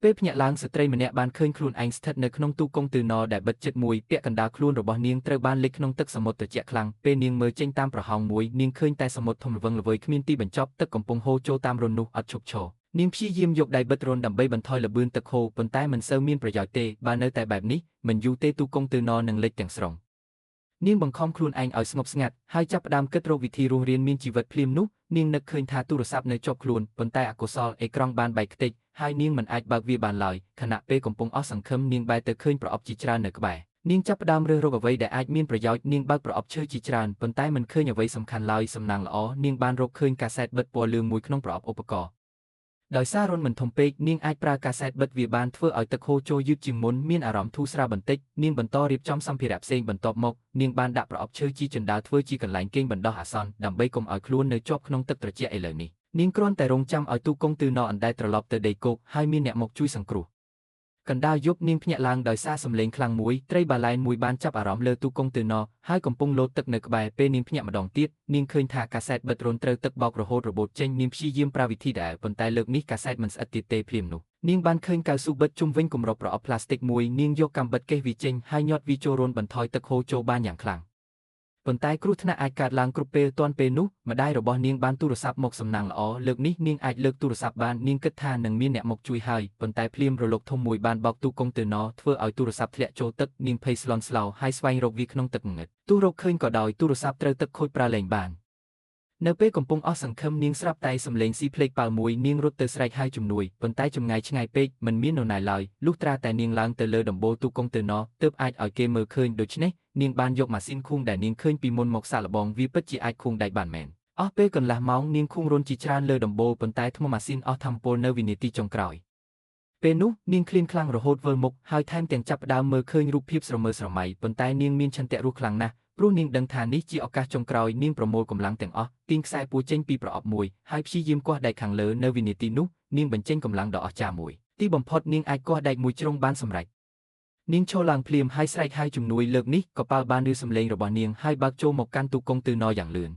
ពេលភ្ញាក់ឡើងស្ត្រីម្នាក់បានឃើញខ្លួនឯងស្ថិតនៅក្នុងទូកុងតឺន័រដែលបិទជិតមួយពាក់កណ្ដាលខ្លួនរបស់នាងត្រូវបានលិចក្នុងទឹកសមុទ្រត្រជាក់ខ្លាំងពេលនាងមើលចេញតាមប្រហោងមួយនាងឃើញតែសមុទ្រធំល្វឹងល្វើយគ្មានទីបញ្ចប់ទឹកកំពុងហូរចូលតាមរន្ធនោះអត់ឈប់ឈរនាងព្យាយាមយកដៃបិទរន្ធដើម្បីបន្ថយល្បឿនទឹកហូរប៉ុន្តែមិនសូវមានប្រយោជន៍ទេបើនៅតែបែបនេះមិនយូរទេទូកុងតឺន័រនឹងលិចទាំងស្រុងនាងបង្ខំខ្លួនឯងឲ្យស្ងប់ស្ងាត់ហើយចាប់ផ្ដើមគិតរកវិធីរស់រានមានជីវិតភ្លាមនោះនាងនឹកឃើញថាទូរស័ព្ទនៅជាប់ខ្លួនប៉ុន្តែអកុសលអេក្រង់បានបែកខ្ទេចហើយនាងមិនអាចបើកវាបានឡើយខណៈពេលកំពុងអស់សង្ឃឹមនាងបែរទៅឃើញប្រអប់ជាច្រើននៅក្បែរនាងចាប់ផ្ដើមរើសរកអ្វីដែលអាចមានប្រយោជន៍នាងបើកប្រអប់ឈើជាច្រើនប៉ុន្តែមិនឃើញអ្វីសំខាន់ឡើយសំណាងល្អនាងបានរកឃើញកាសែតបិទពណ៌លឿងមួយក្នុងប្រអប់ឧបករណ៍ដោយសាររន្ធមិនធំពេកនាងអាចប្រើកាសែតបិទវាបានធ្វើឲ្យទឹកហូរចូលយឺតជាងមុនមានអារម្មណ៍ធូរស្រាលបន្តិចនាងបន្តរៀបចំសម្ភារៈផ្សេងបន្ទាប់មកនាងបានដាក់ប្រអប់ឈើជាជណ្ដើរធ្វើជាកន្លែងគេងបណ្ដោះអាសន្នដើម្បីកុំឲ្យខ្លួននៅជាប់ក្នុងទឹកត្រជាក់ឥឡូវនេះនាងគ្រាន់តែរង់ចាំឲ្យទូកុងតឺន័រអណ្ដែតត្រឡប់ទៅដីគោកហើយមានអ្នកមកជួយសង្គ្រោះកណ្ដាលយប់នាងភ្ញាក់ឡើងដោយសារសំឡេងខ្លាំងមួយត្រីបាឡែនមួយបានចាប់អារម្មណ៍លើទូកុងតឺន័រហើយកំពុងលោតទឹកនៅក្បែរពេលនាងភ្ញាក់ម្ដងទៀតនាងឃើញថាកាសែតបិទរន្ធត្រូវទឹកបោករហូតរបូតចេញនាងព្យាយាមប្រើវិធីដែរប៉ុន្តែលើកនេះកាសែតមិនស្អិតទៀតទេភ្លាមនោះនាងបានឃើញកៅស៊ូបិទជុំវិញគម្របប្រអប់ផ្លាស្ទិកមួយនាងយកកាំបិទកេះវាចេញហើយញាត់វាចូលរន្ធបន្ថយទឹកហូរចូលបានយ៉ាងខ្លាំងប៉ុន្តែគ្រោះថ្នាក់អាចកើតឡើងគ្រប់ពេលទាន់ពេលនោះម្ដាយរបស់នាងបានទូរស័ព្ទមកសំណាងល្អលើកនេះនាងអាចលើកទូរស័ព្ទបាននាងគិតថានឹងមានអ្នកមកជួយហើយប៉ុន្តែភ្លាមរលកធំមួយបានបោកទូកុងតឺន័រធ្វើឲ្យទូរស័ព្ទធ្លាក់ចូលទឹកនាងភ័យស្លន់ស្លោហើយស្វែងរកវាក្នុងទឹកងឹតទោះរកឃើញក៏ដោយទូរស័ព្ទត្រូវទឹកខូចប្រើលែងបាននៅពេលកំពុងអស់សង្ឃឹមនាងស្រាប់តែសំឡេងស៊ីភ្លេចប៉ៅមួយនាងរត់ទៅស្រែកហៅជំនួយប៉ុន្តែចម្ងាយឆ្ងាយពេកមិនមាននរណាឡើយលុះត្រាតែនាងឡើងទៅលើដំបូលទូកុងតឺន័រទើបអាចឲ្យគេមើលឃើញដូច្នេះនាងបានយកម៉ាស៊ីនខួងដែលនាងឃើញពីមុនមកសាកល្បងវាពិតជាអាចខួងដែកបានមែនអស់ពេលកន្លះម៉ោងនាងខួងរន្ធជាច្រើនលើដំបូលប៉ុន្តែថ្មម៉ាស៊ីនអស់ថាមពលនៅវិនាទីចុងក្រោយពេលនោះនាងឃ្លានខ្លាំងរហូតវិលមុខហើយថែមទាំងចាប់ផ្ដើមមើលឃើញរូបភាពស្រមើស្រមៃប៉ុន្តែនាងមានឆន្ទៈរស់ខ្លាំងណាស់ព្រោះនាងដឹងថានេះជាឱកាសចុងក្រោយនាងប្រមូលកម្លាំងទាំងអស់ទាញខ្សែពួរចេញពីប្រអប់មួយហើយព្យាយាមគាស់ដែកខាងលើនៅវិនាទីនោះនាងបញ្ចេញកម្លាំងដ៏អស្ចារ្យមួយទីបំផុតនាងអាចគាស់ដែកមួយជ្រុងបានសម្រេចនាងឈរឡើងភ្លាមហើយស្រែកហៅជំនួយលើកនេះក៏ប៉ាល់បានឮសំឡេងរបស់នាងហើយបើកចូលមកកាន់ទូកុងតឺន័រយ៉ាងលឿន